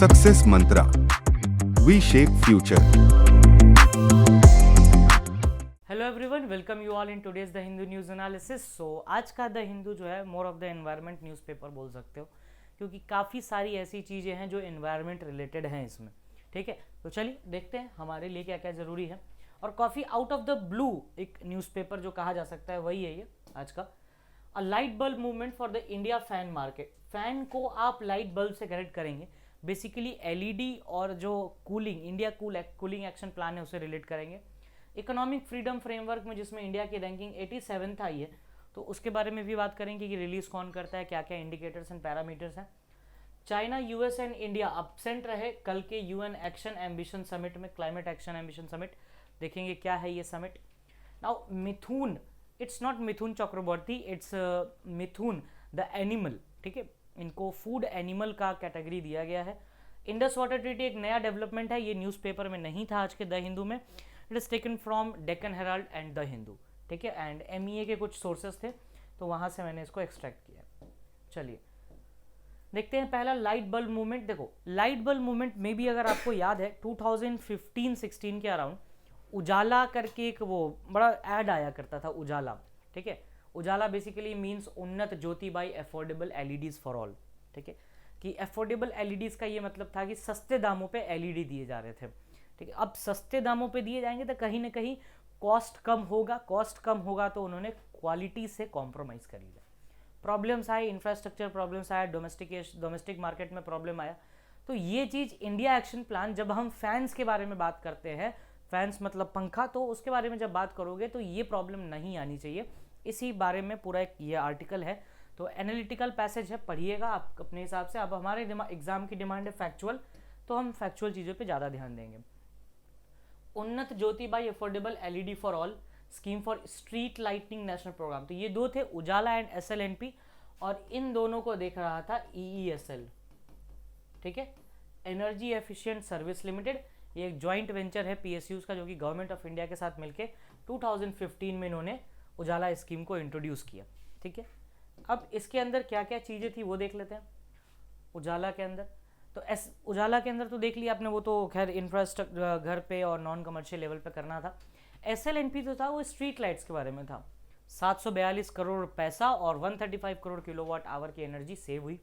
Success mantra, we shape future. Hello everyone, welcome you all in today's the Hindu news analysis. So आज का the Hindu जो है more of the environment newspaper बोल सकते हो, क्योंकि काफ़ी सारी ऐसी चीज़ें हैं जो एनवायरनमेंट रिलेटेड हैं इसमें। ठीक है, तो चलिए देखते हैं हमारे लिए क्या क्या ज़रूरी है। और काफ़ी आउट ऑफ द ब्लू एक न्यूज़पेपर जो कहा जा सकता है वही है ये आज का। A light bulb movement for the India fan market. Fan को आप लाइट बल्ब से कनेक्ट करेंगे, बेसिकली एलईडी और जो cooling India cooling action plan है उसे रिलेट करेंगे। इकोनॉमिक फ्रीडम फ्रेमवर्क में जिसमें इंडिया की रैंकिंग 87th आई है, तो उसके बारे में भी बात करेंगे कि रिलीज कौन करता है, क्या क्या इंडिकेटर्स एंड पैरामीटर्स हैं। China, US and India absent रहे कल के यूएन एक्शन एम्बिशन समिट में, क्लाइमेट एक्शन एम्बिशन समिट। देखेंगे क्या है ये summit. Now Mithun, it's not Mithun Chakraborty, it's mithun the animal. ठीक है, इनको फूड एनिमल का कैटेगरी दिया गया है। इंडस वाटर ट्रीटी एक नया डेवलपमेंट है, ये न्यूज़पेपर में नहीं था आज के द हिंदू में। It is taken from Deccan Herald and the Hindu. ठीक है, एंड एमईए के कुछ सोर्सेस थे तो वहाँ से मैंने इसको एक्सट्रैक्ट किया। चलिए देखते हैं पहला लाइट बल्ब मूवमेंट। देखो लाइट बल्ब मूवमेंट में भी अगर आपको याद है 2015-16 के अराउंड उजाला करके एक वो बड़ा ऐड आया करता था, उजाला। ठीक है, उजाला basically means Unnat Jyoti by affordable LEDs for all. ठीक है, कि अफोर्डेबल एलईडीज का ये मतलब था कि सस्ते दामों पे एलईडी दिए जा रहे थे। ठीक है, अब सस्ते दामों पे दिए जाएंगे तो कहीं ना कहीं कॉस्ट कम होगा, कॉस्ट कम होगा तो उन्होंने क्वालिटी से कॉम्प्रोमाइज़ कर लिया। प्रॉब्लम्स आए, इंफ्रास्ट्रक्चर प्रॉब्लम्स आया, डोमेस्टिक मार्केट में प्रॉब्लम आया। तो ये चीज़ इंडिया एक्शन प्लान, जब हम फैंस के बारे में बात करते हैं, फैंस मतलब पंखा, तो उसके बारे में जब बात करोगे तो ये प्रॉब्लम नहीं आनी चाहिए। इसी बारे में पूरा एक ये आर्टिकल है, तो एनालिटिकल पैसेज है, पढ़िएगा आप अपने हिसाब से। अब हमारे एग्जाम की डिमांड है फैक्चुअल, तो हम फैक्चुअल चीज़ों पे ज़्यादा ध्यान देंगे। Unnat Jyoti by affordable LED for all scheme for street lightning national programme. तो ये दो थे, उजाला एंड एसएलएनपी, और इन दोनों को देख रहा था ईईएसएल। ठीक है, एनर्जी एफिशिएंट सर्विस लिमिटेड। ये एक जॉइंट वेंचर है पीएसयूज का, जो कि गवर्नमेंट ऑफ इंडिया के साथ मिलकर 2015 में इन्होंने उजाला स्कीम को इंट्रोड्यूस किया। ठीक है, अब इसके अंदर क्या क्या चीज़ें थी वो देख लेते हैं। उजाला के अंदर तो उजाला के अंदर तो देख लिया आपने, वो तो खैर इंफ्रास्ट्रक्चर घर पे और नॉन कमर्शियल लेवल पे करना था। एसएलएनपी तो था वो स्ट्रीट लाइट्स के बारे में था। 742 करोड़ पैसा और 135 करोड़ किलोवाट आवर की एनर्जी सेव हुई।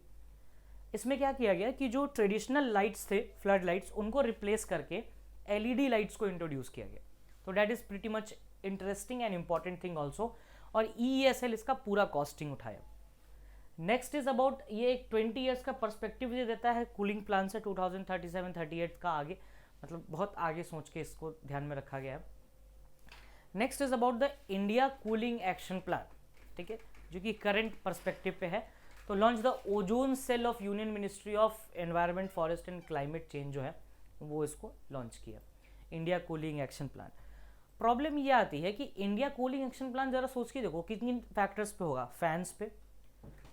इसमें क्या किया गया कि जो ट्रेडिशनल लाइट्स थे, फ्लड लाइट्स, उनको रिप्लेस करके एलईडी लाइट्स को इंट्रोड्यूस किया गया। तो that is pretty much interesting and important thing also. और ईएसएल इसका पूरा कॉस्टिंग उठाया। नेक्स्ट इज अबाउट, ये एक 20 ईयर्स का पर्सपेक्टिव ये देता है कूलिंग प्लान से 2037-38 का आगे, मतलब बहुत आगे सोच के इसको ध्यान में रखा गया है। Next is about the India cooling action plan. ठीक है, जो कि करंट पर्सपेक्टिव पे है। तो launch the ozone cell of union ministry of environment, forest and climate change जो है वो इसको लॉन्च किया, India cooling action plan. Problem ये आती है कि इंडिया कूलिंग एक्शन प्लान जरा सोच के देखो कितनी फैक्टर्स पे होगा, फैंस पे,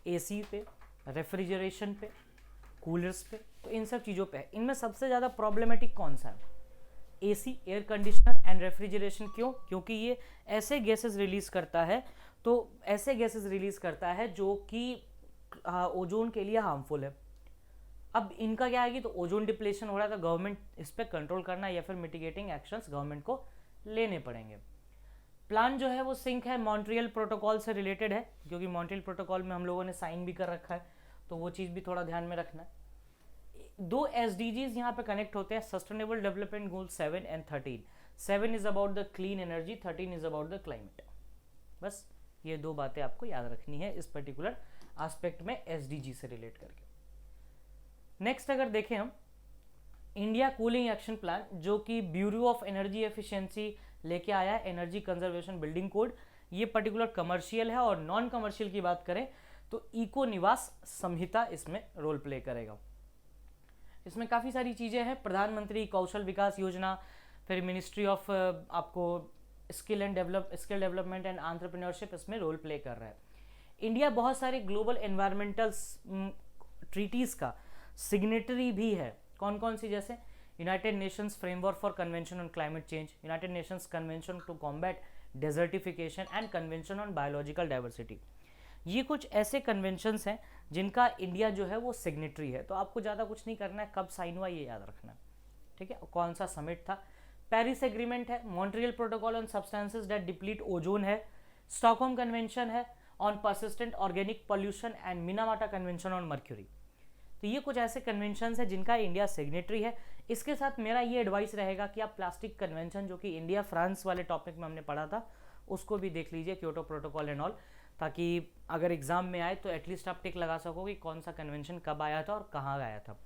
एसी पे, रेफ्रिजरेशन पे, कूलर्स पे, तो इन सब चीज़ों पे है। इनमें सबसे ज़्यादा प्रॉब्लमेटिक कौन सा है? AC, air conditioner and refrigeration. क्यों? क्योंकि ये ऐसे गैसेस रिलीज करता है, तो ऐसे गैसेस रिलीज करता है जो कि ओजोन के लिए हार्मफुल है। अब इनका क्या है कि तो ओजोन डिप्लेशन हो रहा है, तो गवर्नमेंट इस पर कंट्रोल करना या फिर मिटिगेटिंग एक्शंस गवर्नमेंट को लेने पड़ेंगे। प्लान जो है वो सिंक है, मॉन्ट्रियल प्रोटोकॉल से रिलेटेड है, क्योंकि मॉन्ट्रियल प्रोटोकॉल में हम लोगों ने साइन भी कर रखा है, तो वो चीज़ भी थोड़ा ध्यान में रखना है। दो एसडीजीज यहाँ पे कनेक्ट होते हैं, sustainable development goal 7 and 13। 7 is about the clean energy, 13 is about the climate. बस ये दो बातें आपको याद रखनी है इस पर्टिकुलर एस्पेक्ट में एसडीजी से रिलेट करके। नेक्स्ट अगर देखें हम, इंडिया कूलिंग एक्शन प्लान, जो कि ब्यूरो ऑफ एनर्जी एफिशिएंसी लेके आया है, एनर्जी कंजर्वेशन बिल्डिंग कोड। ये पर्टिकुलर कमर्शियल है, और नॉन कमर्शियल की बात करें तो इको निवास संहिता इसमें रोल प्ले करेगा। इसमें काफ़ी सारी चीज़ें हैं, प्रधानमंत्री कौशल विकास योजना, फिर मिनिस्ट्री ऑफ आपको स्किल डेवलपमेंट एंड एंटरप्रेन्योरशिप इसमें रोल प्ले कर रहा है। इंडिया बहुत सारे ग्लोबल एनवायरमेंटल ट्रीटीज़ का सिग्नेटरी भी है। कौन कौन सी? जैसे United Nations framework for convention on climate change, United Nations convention to combat desertification and convention on biological diversity. ये कुछ ऐसे कन्वेंशंस हैं जिनका इंडिया जो है वो सिग्नेटरी है। तो आपको ज़्यादा कुछ नहीं करना है, कब साइन हुआ ये याद रखना है, ठीक है। कौन सा समिट था? पेरिस एग्रीमेंट है, Montreal protocol on substances that deplete ozone है, स्टॉकहोम कन्वेंशन है on persistent organic pollution and Minamata convention on mercury. तो ये कुछ ऐसे कन्वेंशन है जिनका इंडिया सिग्नेटरी है। इसके साथ मेरा ये एडवाइस रहेगा कि आप प्लास्टिक कन्वेंशन जो कि इंडिया फ्रांस वाले टॉपिक में हमने पढ़ा था उसको भी देख लीजिए, क्योटो प्रोटोकॉल एंड ऑल, ताकि अगर एग्जाम में आए तो एटलीस्ट आप टिक लगा सको कि कौन सा कन्वेंशन कब आया था और कहाँ आया था,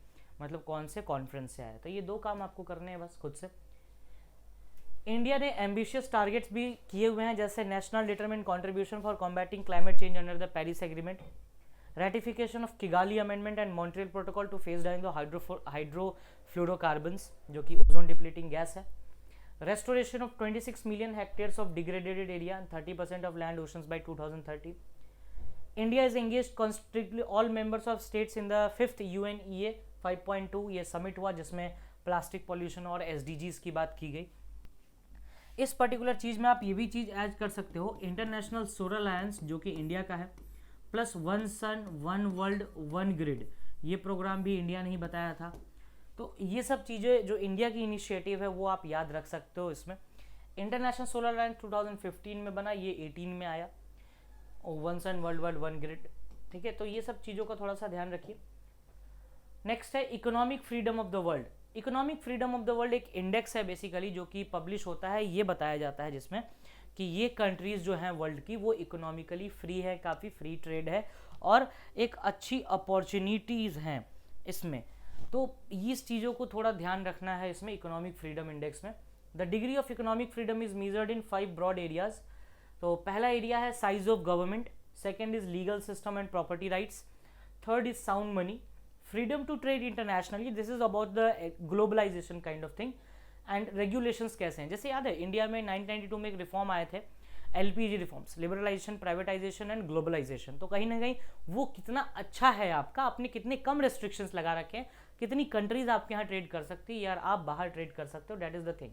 मतलब कौन से कॉन्फ्रेंस से आया। तो ये 2 काम आपको करने हैं बस खुद से। इंडिया ने एम्बिशियस टारगेट्स भी किए हुए हैं, जैसे national determined contribution for combating climate change under the Paris agreement, ratification of Kigali amendment and Montreal protocol to phase down the hydrofluorocarbons जो कि ओजोन डिप्लीटिंग गैस है, restoration of 26 million hectares of degraded area and 30% of land oceans by 2030. India is engaged constantly all members of states in the 5th UNEA 5.2 ये summit हुआ जिसमें plastic pollution और SDGs की बात की गई। इस पर्टिकुलर चीज़ में आप ये भी चीज़ ऐड कर सकते हो, इंटरनेशनल सोलर अलायंस जो कि इंडिया का है, प्लस 1 सन 1 वर्ल्ड 1 ग्रिड, ये प्रोग्राम भी इंडिया ने ही बताया था। तो ये सब चीज़ें जो इंडिया की इनिशिएटिव है वो आप याद रख सकते हो इसमें। इंटरनेशनल सोलर अलायंस 2015 में बना, ये 18 में आया, 1 सन वर्ल्ड वाइड 1 ग्रिड, ठीक है। तो ये सब चीज़ों का थोड़ा सा ध्यान रखिए। नेक्स्ट है economic freedom of the world. Economic freedom of the world एक इंडेक्स है बेसिकली जो कि पब्लिश होता है, ये बताया जाता है जिसमें कि ये कंट्रीज जो हैं वर्ल्ड की वो इकोनॉमिकली फ्री है, काफ़ी फ्री ट्रेड है और एक अच्छी अपॉर्चुनिटीज़ हैं इसमें। तो इस चीज़ों को थोड़ा ध्यान रखना है इसमें इकोनॉमिक फ्रीडम इंडेक्स में। The degree of economic freedom is measured in 5 broad areas. तो पहला एरिया है size of government, second is legal system and property rights, third is sound money, freedom to trade internationally, this is about the globalisation kind of thing, and regulations कैसे हैं। जैसे याद है India में 1992 में एक रिफॉर्म आए थे, LPG reforms, liberalisation, privatisation and globalisation. तो कहीं ना कहीं वो कितना अच्छा है आपका, आपने कितने कम रेस्ट्रिक्शंस लगा रखे हैं, कितनी कंट्रीज आपके यहाँ ट्रेड कर सकती है यार, आप बाहर ट्रेड कर सकते हो, डेट इज द थिंग।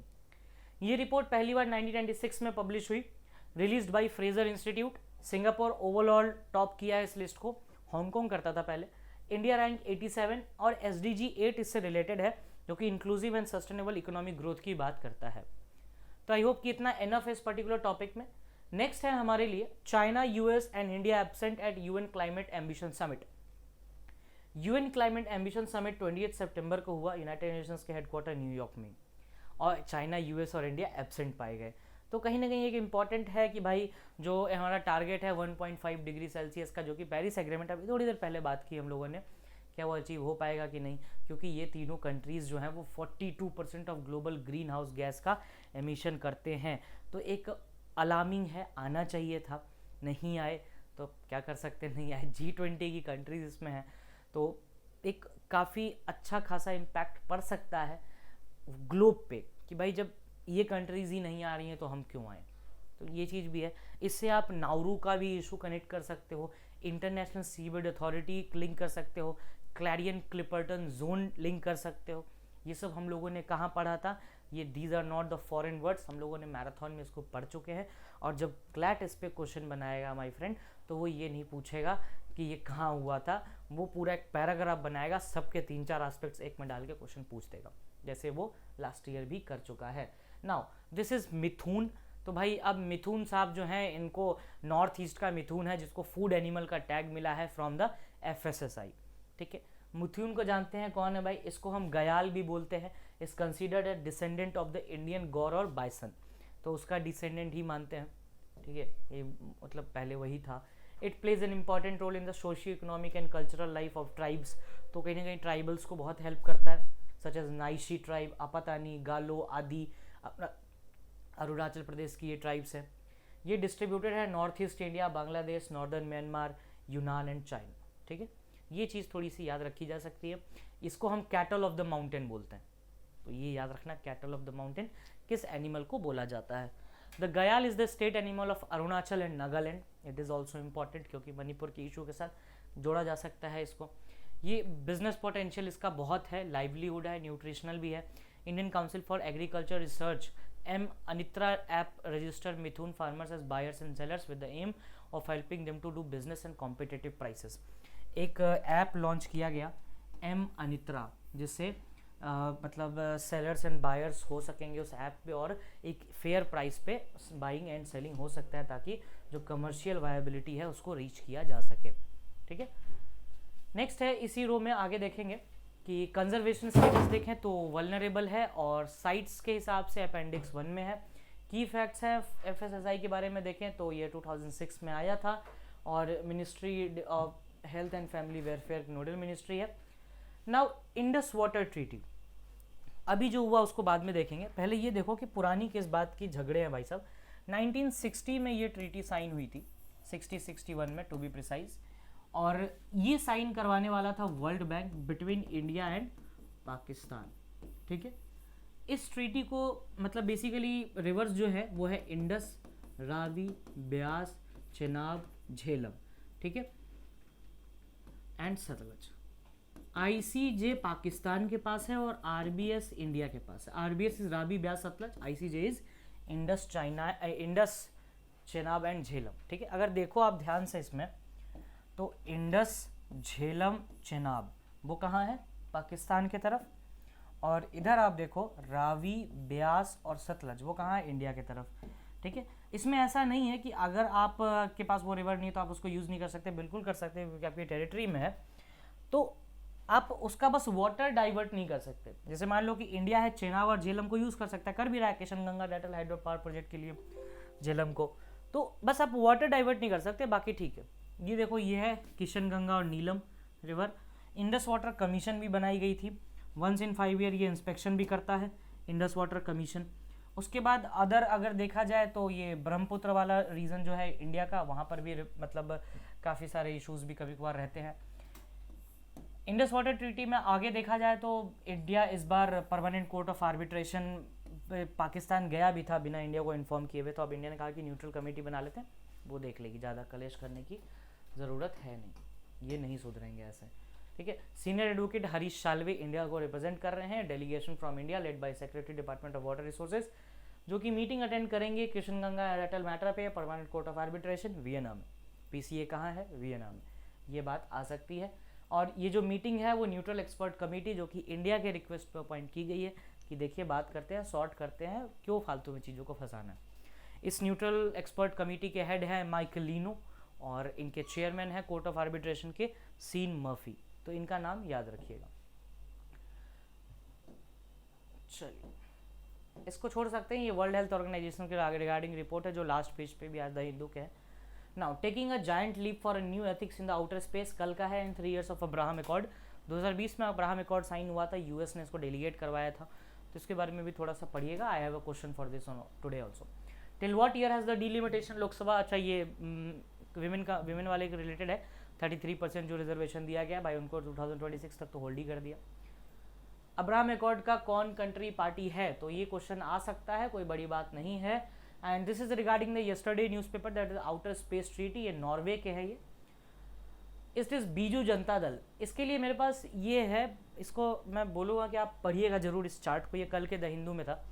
ये रिपोर्ट पहली बार 1996 में पब्लिश हुई, released by Fraser institute. Singapore overall top किया है इस लिस्ट को, हांगकांग करता था पहले। इंडिया रैंक 87 और SDG 8 इससे रिलेटेड है जो कि inclusive and sustainable economic growth की बात करता है। तो आई होप कि इतना एनफ है इस पर्टिकुलर टॉपिक में। नेक्स्ट है हमारे लिए China, US and India absent at UN climate ambition summit. UN climate ambition summit 28 सितंबर को हुआ यूनाइटेड नेशंस के हेडक्वार्टर न्यूयॉर्क में, और चाइना, US और इंडिया एब्सेंट पाए गए। तो कहीं ना कहीं एक इंपॉर्टेंट है कि भाई जो हमारा टारगेट है 1.5 डिग्री सेल्सियस का, जो कि पेरिस एग्रीमेंट अभी थोड़ी देर पहले बात की हम लोगों ने, क्या वो अचीव हो पाएगा कि नहीं, क्योंकि ये तीनों कंट्रीज़ जो हैं वो 42% of global green house gas का एमिशन करते हैं। तो एक अलार्मिंग है, आना चाहिए था, नहीं आए तो क्या कर सकते, नहीं आए। G20 की कंट्रीज इसमें हैं, तो एक काफ़ी अच्छा खासा इम्पैक्ट पड़ सकता है ग्लोब पे कि भाई जब ये कंट्रीज़ ही नहीं आ रही हैं तो हम क्यों आए। तो ये चीज़ भी है। इससे आप नाउरू का भी इशू कनेक्ट कर सकते हो, इंटरनेशनल सीबेड अथॉरिटी लिंक कर सकते हो, क्लैरियन क्लिपर्टन जोन लिंक कर सकते हो। ये सब हम लोगों ने कहाँ पढ़ा था, ये these are not the foreign words, हम लोगों ने मैराथन में इसको पढ़ चुके हैं। और जब क्लैट इस पर क्वेश्चन बनाएगा माय फ्रेंड, तो वो ये नहीं पूछेगा कि ये कहाँ हुआ था, वो पूरा एक पैराग्राफ बनाएगा, सबके 3-4 एस्पेक्ट्स एक में डाल के क्वेश्चन पूछ देगा, जैसे वो लास्ट ईयर भी कर चुका है। नाउ दिस इज मिथुन। तो भाई अब मिथुन साहब जो हैं, इनको नॉर्थ ईस्ट का मिथुन है जिसको फूड एनिमल का टैग मिला है फ्रॉम द FSSI, ठीक है। मिथुन को जानते हैं कौन है भाई, इसको हम गयाल भी बोलते हैं। Is considered a descendant of the Indian gaur और बाइसन, तो उसका डिसेंडेंट ही मानते हैं, ठीक है। ये मतलब पहले वही था। It plays an important role in the socio economic and cultural life of tribes. तो कहीं ना कहीं ट्राइबल्स को बहुत हेल्प करता है, such as Nyishi tribe, Apatani, गालो आदि, अरुणाचल प्रदेश की ये ट्राइब्स हैं। ये डिस्ट्रीब्यूटेड है north east India, Bangladesh, northern Myanmar, यूनान एंड चाइना, ठीक है। ये चीज़ थोड़ी सी याद रखी जा सकती है। इसको हम कैटल ऑफ द माउंटेन बोलते हैं, तो ये याद रखना, कैटल ऑफ द माउंटेन किस एनिमल को बोला जाता है। The gayal is the state animal of Arunachal and Nagaland. It is also important क्योंकि मणिपुर के इशू के साथ जोड़ा जा सकता है इसको। ये बिजनेस पोटेंशियल इसका बहुत है, लाइवलीहुड है, न्यूट्रिशनल भी है। Indian council for agriculture research M. Anitra app register Mithun farmers as buyers and sellers with the aim of helping them to do business and competitive prices. एक app launch किया गया M अनित्रा, जिससे मतलब sellers and buyers हो सकेंगे उस app पे और एक फेयर प्राइस पे बाइंग एंड सेलिंग हो सकता है, ताकि जो कमर्शियल वायबिलिटी है उसको रीच किया जा सके। ठीक है, नेक्स्ट है इसी रो में आगे देखेंगे कि कंजर्वेशन स्टेटस देखें तो वल्नरेबल है और साइट्स के हिसाब से अपेंडिक्स 1 में है। की फैक्ट्स हैं एफएसएसआई के बारे में देखें तो ये 2006 में आया था और ministry of health and family welfare nodal ministry है। नाउ इंडस वाटर ट्रीटी अभी जो हुआ उसको बाद में देखेंगे, पहले ये देखो कि पुरानी किस बात की झगड़े हैं भाई साहब। 1960 में ये ट्रीटी साइन हुई थी, 60-61 में टू बी प्रिसाइज, और ये साइन करवाने वाला था world bank between India and Pakistan. ठीक है, इस ट्रीटी को मतलब बेसिकली रिवर्स जो है वो है इंडस, रावी, ब्यास, चेनाब, झेलम, ठीक है, एंड सतलज। आईसीजे पाकिस्तान के पास है और आरबीएस इंडिया के पास है। RBS is Ravi, Beas, Sutlej, ICJ is Indus, China, Indus, Chenab and Jhelum. ठीक है, अगर देखो आप ध्यान से इसमें तो इंडस, झेलम, चेनाब वो कहाँ है? पाकिस्तान की तरफ, और इधर आप देखो रावी, ब्यास और सतलज वो कहाँ है? इंडिया की तरफ। ठीक है, इसमें ऐसा नहीं है कि अगर आप के पास वो रिवर नहीं तो आप उसको यूज़ नहीं कर सकते, बिल्कुल कर सकते हैं क्योंकि आपकी टेरिटरी में है, तो आप उसका बस वाटर डाइवर्ट नहीं कर सकते। जैसे मान लो कि इंडिया है, चेनाब और झेलम को यूज़ कर सकता है, कर भी रहा है Kishan Ganga delta hydro power project के लिए झेलम को, तो बस आप वाटर डाइवर्ट नहीं कर सकते, बाकी ठीक है। ये देखो ये है किशन गंगा और नीलम रिवर। इंडस वाटर कमीशन भी बनाई गई थी, वंस इन 5 ईयर ये इंस्पेक्शन भी करता है इंडस वाटर कमीशन। उसके बाद अदर अगर देखा जाए तो ये ब्रह्मपुत्र वाला रीजन जो है इंडिया का, वहाँ पर भी मतलब काफ़ी सारे इश्यूज भी कभी कभार रहते हैं। इंडस वाटर ट्रीटी में आगे देखा जाए तो इंडिया इस बार permanent court of arbitration Pakistan गया भी था बिना इंडिया को इन्फॉर्म किए हुए, तो अब इंडिया ने कहा कि न्यूट्रल कमेटी बना लेते हैं, वो देख लेगी, ज़्यादा कलेश करने की ज़रूरत है नहीं, ये नहीं सुधरेंगे ऐसे। ठीक है, senior advocate Harish Salve India को रिप्रेजेंट कर रहे हैं, delegation from India led by secretary department of water resources, जो कि मीटिंग अटेंड करेंगे किशन गंगा एयरटेल मैटर पे permanent court of arbitration Vienna में। पीसीए कहाँ है? वियना में। ये बात आ सकती है, और ये जो मीटिंग है वो न्यूट्रल एक्सपर्ट कमेटी जो कि इंडिया के रिक्वेस्ट पर अपॉइंट की गई है कि देखिए बात करते हैं, सॉर्ट करते हैं, क्यों फालतू में चीज़ों को फंसाना है। इस न्यूट्रल एक्सपर्ट कमेटी के हेड हैं माइकलिनो और इनके चेयरमैन हैं कोर्ट ऑफ आर्बिट्रेशन के सीन मर्फी, तो इनका नाम याद रखिएगा। चलिए इसको छोड़ सकते हैं, ये वर्ल्ड हेल्थ ऑर्गेनाइजेशन के रिगार्डिंग रिपोर्ट है जो लास्ट पेज पे भी आज द हिंदू के है। Now taking a giant leap for a new ethics in the outer space, कल का है, in 3 years of Abraham accord. 2020 में अब्राहम अकॉर्ड साइन हुआ था, यूएस ने इसको डेलीगेट करवाया था, तो इसके बारे में भी थोड़ा सा पढ़िएगा। I have a question for this on today also. Till what year has the delimitation Lok Sabha, अच्छा ये विमेन वाले के रिलेटेड है, 33% जो रिजर्वेशन दिया गया भाई उनको 2026 तक तो होल्ड ही कर दिया। अब्राहम अकॉर्ड का कौन कंट्री पार्टी है, तो ये क्वेश्चन आ सकता है, कोई बड़ी बात नहीं है। And this is regarding the yesterday newspaper that is outer space treaty, ये नॉर्वे के है। ये इट इज बीजू जनता दल, इसके लिए मेरे पास ये है, इसको मैं बोलूँगा कि आप पढ़िएगा जरूर इस चार्ट को, ये कल के द हिंदू में था।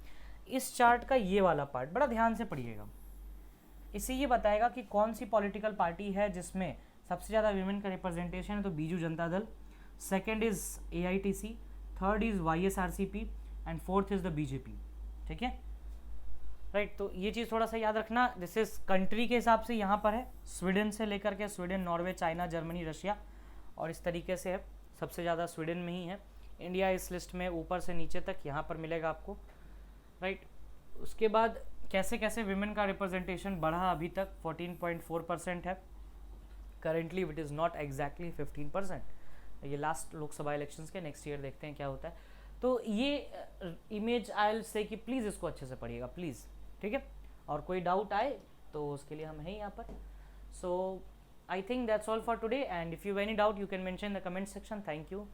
इस चार्ट का ये वाला पार्ट बड़ा ध्यान से पढ़िएगा, इससे ये बताएगा कि कौन सी पॉलिटिकल पार्टी है जिसमें सबसे ज़्यादा विमेन का रिप्रेजेंटेशन है, तो Biju Janata Dal, second is AITC, third is YSRCP and fourth is the BJP। ठीक है, राइट, तो ये चीज़ थोड़ा सा याद रखना। दिस इज कंट्री के हिसाब से यहाँ पर है, स्वीडन से लेकर के Sweden, Norway, China, Germany, Russia, और इस तरीके से है, सबसे ज़्यादा स्वीडन में ही है। इंडिया इस लिस्ट में ऊपर से नीचे तक यहाँ पर मिलेगा आपको, राइट। उसके बाद कैसे कैसे विमेन का रिप्रेजेंटेशन बढ़ा, अभी तक 14.4% है currently, it is not exactly 15%। ये लास्ट लोकसभा इलेक्शंस के, नेक्स्ट ईयर देखते हैं क्या होता है। तो ये इमेज आई से कि प्लीज़ इसको अच्छे से पढ़िएगा प्लीज़, ठीक है, और कोई डाउट आए तो उसके लिए हम हैं यहाँ पर। So I think that's all for today, and if you any doubt you can mention in the comment section. Thank you.